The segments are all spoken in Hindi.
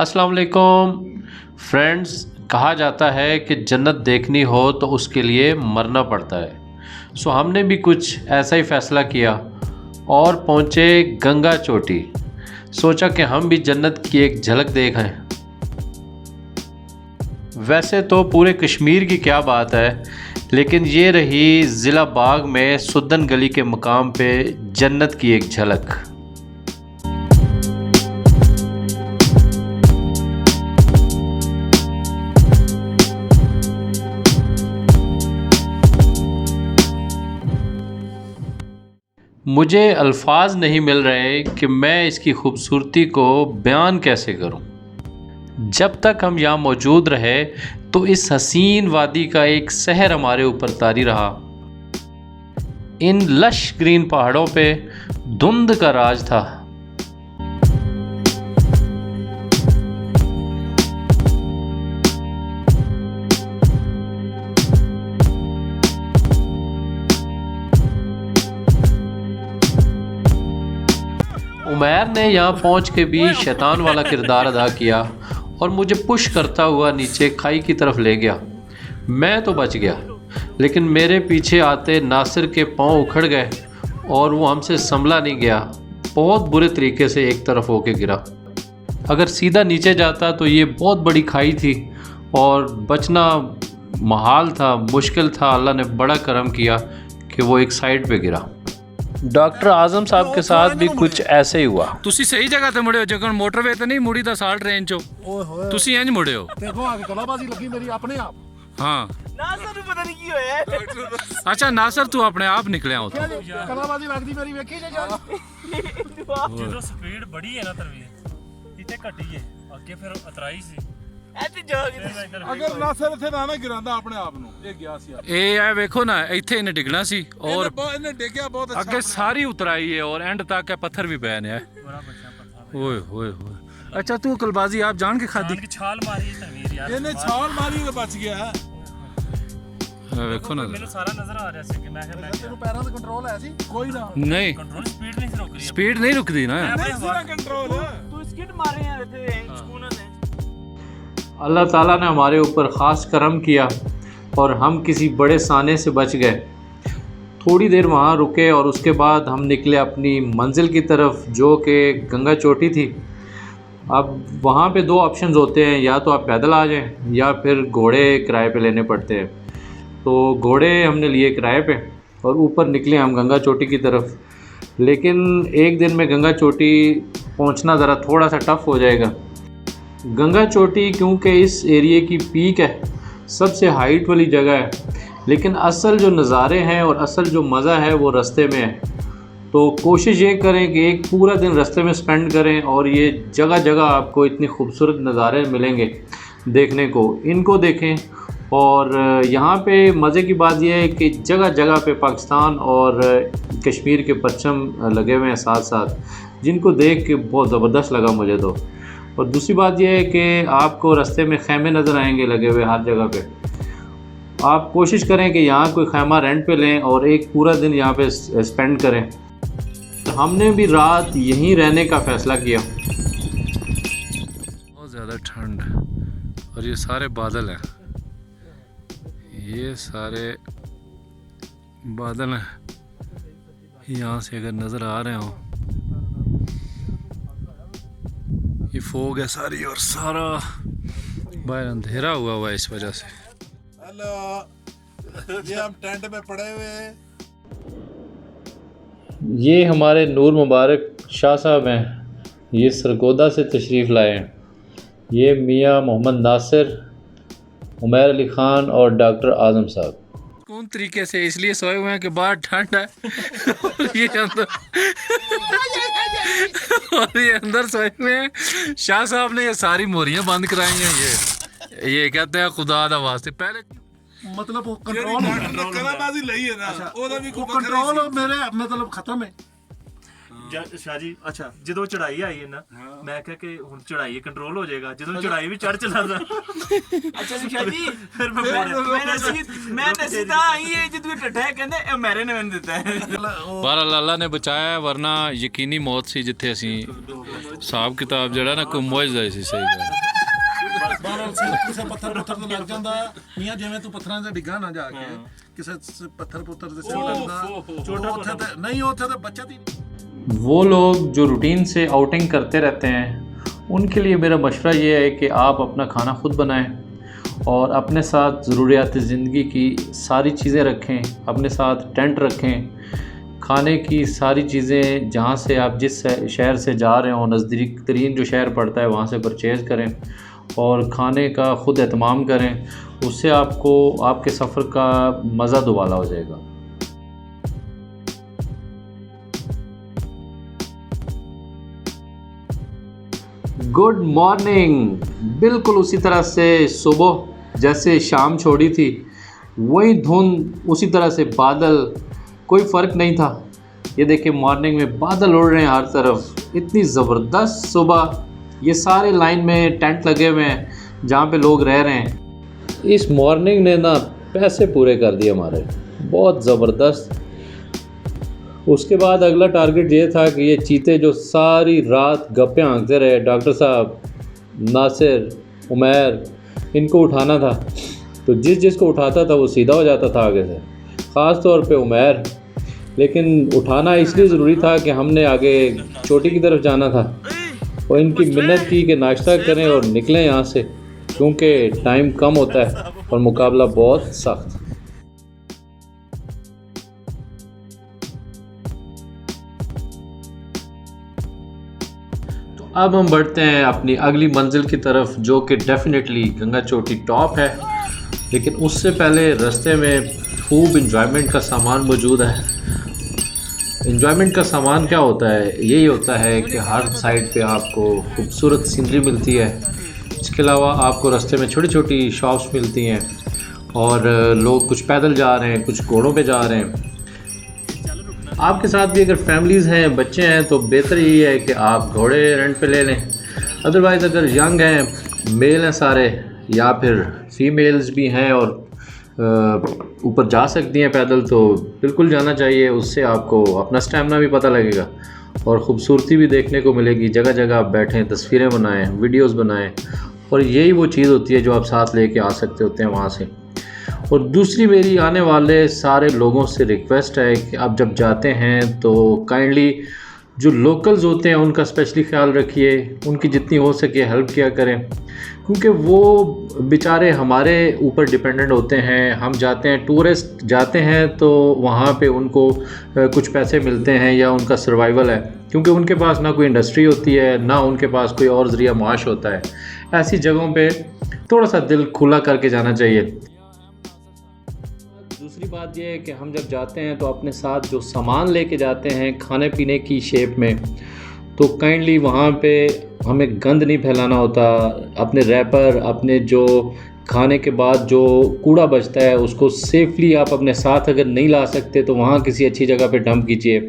अस्सलाम वालेकुम फ्रेंड्स। कहा जाता है कि जन्नत देखनी हो तो उसके लिए मरना पड़ता है। सो हमने भी कुछ ऐसा ही फ़ैसला किया और पहुँचे गंगा चोटी। सोचा कि हम भी जन्नत की एक झलक देखें। वैसे तो पूरे कश्मीर की क्या बात है, लेकिन ये रही ज़िला बाग में सुद्दन गली के मकाम पे जन्नत की एक झलक। मुझे अल्फाज नहीं मिल रहे कि मैं इसकी खूबसूरती को बयान कैसे करूं। जब तक हम यहाँ मौजूद रहे तो इस हसीन वादी का एक सहर हमारे ऊपर तारी रहा। इन लश ग्रीन पहाड़ों पे धुंध का राज था। उमैर ने यहाँ पहुँच के भी शैतान वाला किरदार अदा किया और मुझे पुश करता हुआ नीचे खाई की तरफ ले गया। मैं तो बच गया, लेकिन मेरे पीछे आते नासिर के पांव उखड़ गए और वो हमसे संभला नहीं गया। बहुत बुरे तरीके से एक तरफ होके गिरा। अगर सीधा नीचे जाता तो ये बहुत बड़ी खाई थी और बचना महाल था, मुश्किल था। अल्लाह ने बड़ा करम किया कि वो एक साइड पे गिरा। डॉक्टर आजम साहब के साथ भी कुछ ऐसे ही हुआ। ਤੁਸੀਂ ਸਹੀ ਜਗ੍ਹਾ ਤੇ ਮੁੜੇ ਹੋ, ਜਦੋਂ ਮੋਟਰਵੇ ਤੇ ਨਹੀਂ ਮੁੜੀ ਤਾਂ ਸਾਲ ਟ੍ਰੇਨ ਚੋਂ ਤੁਸੀਂ ਇੰਜ ਮੁੜੇ ਹੋ। ਦੇਖੋ ਆ ਕੇ ਕਲਾਬਾਜ਼ੀ ਲੱਗੀ ਮੇਰੀ ਆਪਣੇ ਆਪ। ਹਾਂ ਨਾਸਰ ਨੂੰ ਪਤਾ ਨਹੀਂ ਕੀ ਹੋਇਆ। ਅੱਛਾ ਨਾਸਰ ਤੂੰ ਆਪਣੇ ਆਪ ਨਿਕਲਿਆ ਉੱਥੋਂ। ਕਲਾਬਾਜ਼ੀ ਲੱਗਦੀ ਮੇਰੀ ਵੇਖੀ ਜੇ ਜਾਨ। ਜਦੋਂ ਸਪੀਡ ਬੜੀ ਹੈ ਨਾ ਤਰਵੀਰ ਇੱਥੇ ਘਟੀ ਹੈ, ਅੱਗੇ ਫਿਰ ਉਤਰਾਈ ਸੀ। ਇੱਥੇ ਜਾ ਕੇ ਅਗਰ ਨਾਸਰ ਇੱਥੇ ਨਾ ਗਿਰਾਂਦਾ ਆਪਣੇ ਆਪ ਨੂੰ, ਇਹ ਗਿਆ ਸੀ। ਇਹ ਆ ਵੇਖੋ ਨਾ, ਇੱਥੇ ਇਹਨੇ ਡਿੱਗਣਾ ਸੀ ਔਰ ਇਹਨੇ ਡੇਗਿਆ ਬਹੁਤ ਅੱਛਾ। ਅੱਗੇ ਸਾਰੀ ਉਤਰਾਈ ਹੈ ਔਰ ਐਂਡ ਤੱਕ ਇਹ ਪੱਥਰ ਵੀ ਪਏ ਨੇ। ਓਏ ਹੋਏ ਹੋਏ। ਅੱਛਾ ਤੂੰ ਕਲਬਾਜ਼ੀ ਆਪ ਜਾਣ ਕੇ ਖਾਦੀ? ਛਾਲ ਮਾਰੀ ਤਰਵੀਰ ਯਾਰ, ਇਹਨੇ ਛਾਲ ਮਾਰੀ ਤੇ ਬਚ ਗਿਆ। ਵੇਖੋ ਨਾ, ਮੈਨੂੰ ਸਾਰਾ ਨਜ਼ਰ ਆ ਰਿਹਾ ਸੀ ਕਿ ਮੈਂ ਤੈਨੂੰ ਪੈਰਾਂ ਦਾ ਕੰਟਰੋਲ ਹੈ ਸੀ ਕੋਈ ਨਾ? ਨਹੀਂ ਕੰਟਰੋਲ ਸਪੀਡ ਨਹੀਂ ਰੁਕ ਰਹੀ। स्पीड नहीं रुकती ना। ਨਹੀਂ ਸੀ ਨਾ ਕੰਟਰੋਲ। ਤੂੰ ਸਕਿਟ ਮਾਰੇ ਆ ਇੱਥੇ ਸਕੂਨ ਨੇ। अल्लाह ताला ने हमारे ऊपर ख़ास करम किया और हम किसी बड़े साने से बच गए। थोड़ी देर वहाँ रुके और उसके बाद हम निकले अपनी मंजिल की तरफ, जो कि गंगा चोटी थी। अब वहाँ पे दो ऑप्शंस होते हैं, या तो आप पैदल आ जाएं या फिर घोड़े किराए पे लेने पड़ते हैं। तो घोड़े हमने लिए किराए पे और ऊपर निकले हम गंगा चोटी की तरफ। लेकिन एक दिन में गंगा चोटी पहुँचना ज़रा थोड़ा सा टफ़ हो जाएगा। गंगा चोटी क्योंकि इस एरिए की पीक है, सबसे हाइट वाली जगह है, लेकिन असल जो नज़ारे हैं और असल जो मज़ा है वो रास्ते में है। तो कोशिश ये करें कि एक पूरा दिन रास्ते में स्पेंड करें और ये जगह जगह आपको इतनी खूबसूरत नज़ारे मिलेंगे देखने को, इनको देखें। और यहाँ पे मज़े की बात यह है कि जगह जगह पे पाकिस्तान और कश्मीर के परचम लगे हुए हैं साथ साथ, जिनको देख के बहुत ज़बरदस्त लगा मुझे तो। और दूसरी बात यह है कि आपको रास्ते में खैमे नज़र आएंगे लगे हुए हर जगह पे। आप कोशिश करें कि यहाँ कोई खैमा रेंट पे लें और एक पूरा दिन यहाँ पे स्पेंड करें। हमने भी रात यहीं रहने का फ़ैसला किया। बहुत ज़्यादा ठंड और ये सारे बादल हैं, ये सारे बादल हैं। यहाँ से अगर नज़र आ रहे हो, ये फोग है सारी और सारा बाहर अंधेरा हुआ है इस वजह से। हेलो, ये हम टेंट में पड़े हुए हैं। ये हमारे नूर मुबारक शाह साहब हैं, ये सरगोदा से तशरीफ़ लाए हैं। ये मियाँ मोहम्मद नासिर, उमैर अली ख़ान और डॉक्टर आज़म साहब। कौन तरीके से इसलिए सोए हुए हैं कि बाहर ठंड है और ये अंदर सोए हुए हैं। शाह साहब ने ये सारी मोरियां बंद कराई हैं। ये कहते हैं खुदा दा वास्ते पहले मतलब वो कंट्रोल कलाबाजी ਲਈ है ना, ਉਹਦਾ ਵੀ ਕੋਈ ਕੰਟਰੋਲ ਮੇਰੇ मतलब खत्म है। ਸ਼ਾਹ ਜੀ ਅੱਛਾ ਜਦੋਂ ਚੜਾਈ ਆਈ ਹੈ ਨਾ ਮੈਂ ਕਿਹਾ ਕਿ ਹੁਣ ਚੜਾਈ ਕੰਟਰੋਲ ਹੋ ਜਾਏਗਾ ਜਦੋਂ ਚੜਾਈ ਵੀ ਚੜ ਚਲਾ ਅੱਛਾ ਜੀ ਸ਼ਾਹ ਜੀ ਫਿਰ ਮੈਂ ਮੈਂ ਤਾਂ ਸਿੱਧਾ ਆਈ ਹੈ ਜਦੋਂ ਟੱਠਾ ਕਹਿੰਦੇ ਇਹ ਮੇਰੇ ਨੇ ਮੈਨੂੰ ਦਿੱਤਾ ਹੈ ਪਰ ਅੱਲਾ ਨੇ ਬਚਾਇਆ ਵਰਨਾ ਯਕੀਨੀ ਮੌਤ ਸੀ ਜਿੱਥੇ ਅਸੀਂ ਹਿਸਾਬ ਕਿਤਾਬ ਜਿਹੜਾ ਨਾ ਕੋਈ ਮੁਆਵਜ਼ਾ ਸੀ ਸਹੀ ਗੱਲ ਬਾਹਰ ਕਿਸੇ ਪੱਥਰ ਤੇ ਲੱਗ ਜਾਂਦਾ ਮੀਆਂ ਜਿਵੇਂ ਤੂੰ ਪੱਥਰਾਂ ਤੇ ਡਿੱਗਾ ਨਾ ਜਾ ਕੇ ਕਿਸੇ ਪੱਥਰ ਤੇ ਸਿਰ ਲੱਗਦਾ ਛੋਟਾ ਉੱਥੇ ਤੇ ਨਹੀਂ ਉੱਥੇ ਤੇ ਬੱਚਾ ਦੀ वो लोग जो रूटीन से आउटिंग करते रहते हैं उनके लिए मेरा मशवरा ये है कि आप अपना खाना ख़ुद बनाएं और अपने साथ ज़रूरियात ज़िंदगी की सारी चीज़ें रखें, अपने साथ टेंट रखें, खाने की सारी चीज़ें जहाँ से आप जिस शहर से जा रहे हो नज़दीक तरीन जो शहर पड़ता है वहाँ से परचेज़ करें और खाने का ख़ुद एहतमाम करें। उससे आपको आपके सफ़र का मज़ा दुबाला हो जाएगा। Good morning. बिल्कुल उसी तरह से सुबह जैसे शाम छोड़ी थी वही धुंध, उसी तरह से बादल, कोई फ़र्क नहीं था। ये देखिए मॉर्निंग में बादल उड़ रहे हैं हर तरफ, इतनी ज़बरदस्त सुबह। ये सारे लाइन में टेंट लगे हुए हैं जहाँ पे लोग रह रहे हैं। इस मॉर्निंग ने ना पैसे पूरे कर दिए हमारे, बहुत ज़बरदस्त। उसके बाद अगला टारगेट ये था कि ये चीते जो सारी रात गप्पे हाँकते रहे, डॉक्टर साहब, नासिर, उमैर, इनको उठाना था। तो जिसको उठाता था वो सीधा हो जाता था आगे से, ख़ास तौर पे उमैर। लेकिन उठाना इसलिए ज़रूरी था कि हमने आगे चोटी की तरफ जाना था और इनकी मिन्नत की कि नाश्ता करें और निकलें यहाँ से, क्योंकि टाइम कम होता है और मुकाबला बहुत सख्त। अब हम बढ़ते हैं अपनी अगली मंजिल की तरफ जो कि डेफिनेटली गंगा चोटी टॉप है। लेकिन उससे पहले रास्ते में खूब इंजॉयमेंट का सामान मौजूद है। इंजॉयमेंट का सामान क्या होता है? यही होता है कि हर साइड पे आपको खूबसूरत सीनरी मिलती है। इसके अलावा आपको रास्ते में छोटी छोटी शॉप्स मिलती हैं और लोग कुछ पैदल जा रहे हैं, कुछ घोड़ों पे जा रहे हैं। आपके साथ भी अगर फैमिलीज़ हैं, बच्चे हैं, तो बेहतर यही है कि आप घोड़े रेंट पे ले लें। अदरवाइज़ अगर यंग हैं, मेल हैं सारे, या फिर फीमेल्स भी हैं और ऊपर जा सकती हैं पैदल, तो बिल्कुल जाना चाहिए। उससे आपको अपना स्टैमिना भी पता लगेगा और ख़ूबसूरती भी देखने को मिलेगी। जगह जगह आप बैठें, तस्वीरें बनाएं, वीडियोस बनाएं, और यही वो चीज़ होती है जो आप साथ लेके आ सकते होते हैं वहाँ से। और दूसरी मेरी आने वाले सारे लोगों से रिक्वेस्ट है कि आप जब जाते हैं तो काइंडली जो लोकल्स होते हैं उनका स्पेशली ख्याल रखिए, उनकी जितनी हो सके हेल्प किया करें, क्योंकि वो बेचारे हमारे ऊपर डिपेंडेंट होते हैं। हम जाते हैं, टूरिस्ट जाते हैं, तो वहाँ पे उनको कुछ पैसे मिलते हैं या उनका सर्वाइवल है, क्योंकि उनके पास ना कोई इंडस्ट्री होती है, ना उनके पास कोई और ज़रिया माश होता है। ऐसी जगहों पे थोड़ा सा दिल खुला करके जाना चाहिए। दूसरी बात यह है कि हम जब जाते हैं तो अपने साथ जो सामान लेके जाते हैं खाने पीने की शेप में, तो काइंडली वहाँ पे हमें गंद नहीं फैलाना होता। अपने रैपर, अपने जो खाने के बाद जो कूड़ा बचता है उसको सेफली आप अपने साथ अगर नहीं ला सकते तो वहाँ किसी अच्छी जगह पे डंप कीजिए,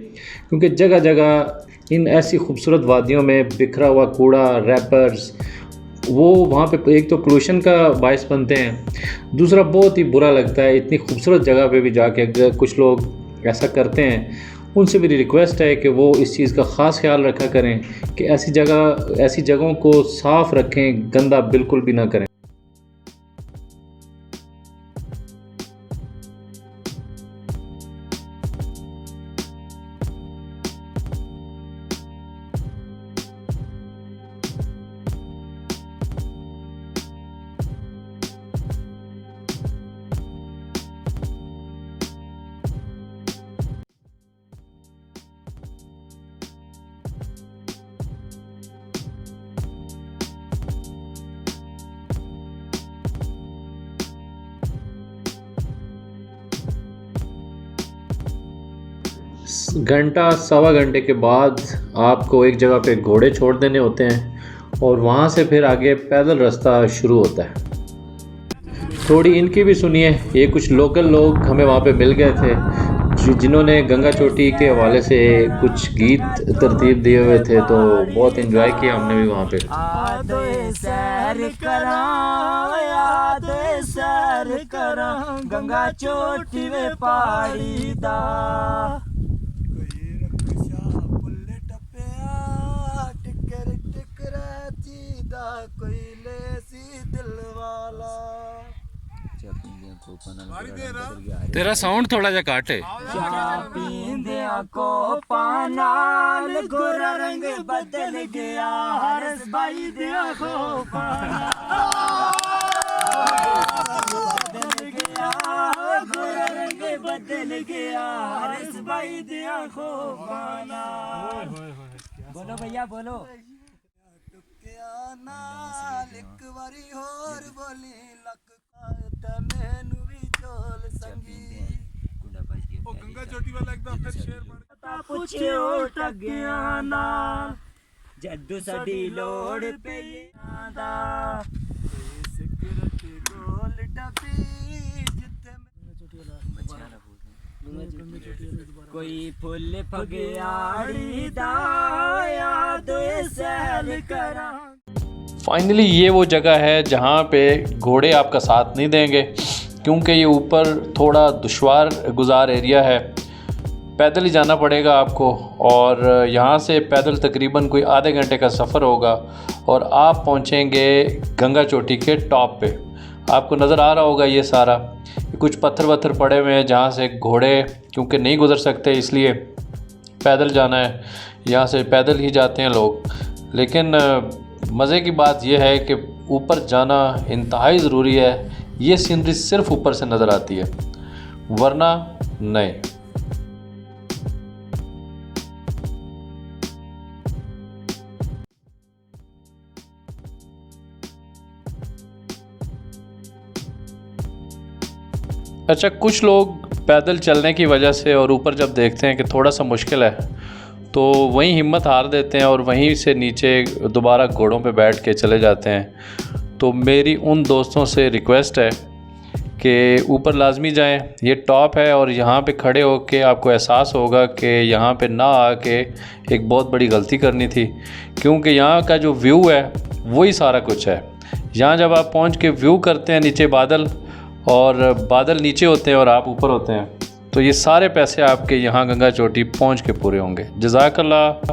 क्योंकि जगह जगह इन ऐसी खूबसूरत वादियों में बिखरा हुआ कूड़ा, रैपर्स, वो वहाँ पे एक तो पोल्यूशन का बायस बनते हैं, दूसरा बहुत ही बुरा लगता है। इतनी खूबसूरत जगह पे भी जाके अगर कुछ लोग ऐसा करते हैं, उनसे मेरी रिक्वेस्ट है कि वो इस चीज़ का ख़ास ख्याल रखा करें कि ऐसी जगहों को साफ़ रखें, गंदा बिल्कुल भी ना करें। घंटा सवा घंटे के बाद आपको एक जगह पे घोड़े छोड़ देने होते हैं और वहाँ से फिर आगे पैदल रास्ता शुरू होता है। थोड़ी इनकी भी सुनिए। ये कुछ लोकल लोग हमें वहाँ पे मिल गए थे जिन्होंने गंगा चोटी के हवाले से कुछ गीत तरतीब दिए हुए थे, तो बहुत एंजॉय किया हमने भी वहाँ पे। आदे सैर करा, आदे सैर करा, गंगा चोटी वे पहाड़ी दा। तेरा साउंड थोड़ा जा काट है। पींदिया को पानाल गोरा रंग बदल गया, हरस भाई दिया को बदल गया, गोरा रंग बदल गया, हरस भाई दिया को पाना। बोलो भैया बोलो। गंगा चोटी वाला एकदम फिर शेर बन पुछियो टगिया नाल, जद्दू साडी लोड़ पे आंदा, सिकरत गोल डबी जिते कोई फुल फगियाड़ी दा, याद सैल करा। फाइनली ये वो जगह है जहाँ पे घोड़े आपका साथ नहीं देंगे, क्योंकि ये ऊपर थोड़ा दुश्वार गुजार एरिया है, पैदल ही जाना पड़ेगा आपको। और यहाँ से पैदल तकरीबन कोई आधे घंटे का सफ़र होगा और आप पहुँचेंगे गंगा चोटी के टॉप पे। आपको नज़र आ रहा होगा ये सारा, कुछ पत्थर वत्थर पड़े हुए हैं जहाँ से घोड़े क्योंकि नहीं गुज़र सकते, इसलिए पैदल जाना है। यहाँ से पैदल ही जाते हैं लोग। लेकिन मज़े की बात यह है कि ऊपर जाना इंतहाई ज़रूरी है। ये सीनरी सिर्फ ऊपर से नज़र आती है, वरना नहीं। अच्छा, कुछ लोग पैदल चलने की वजह से और ऊपर जब देखते हैं कि थोड़ा सा मुश्किल है, तो वहीं हिम्मत हार देते हैं और वहीं से नीचे दोबारा घोड़ों पे बैठ के चले जाते हैं। तो मेरी उन दोस्तों से रिक्वेस्ट है कि ऊपर लाजमी जाएं। ये टॉप है और यहाँ पे खड़े होके आपको एहसास होगा कि यहाँ पे ना आके एक बहुत बड़ी गलती करनी थी, क्योंकि यहाँ का जो व्यू है वही सारा कुछ है। यहाँ जब आप पहुँच के व्यू करते हैं नीचे बादल, और बादल नीचे होते हैं और आप ऊपर होते हैं, तो ये सारे पैसे आपके यहाँ गंगा चोटी पहुँच के पूरे होंगे। जज़ाकल्लाह।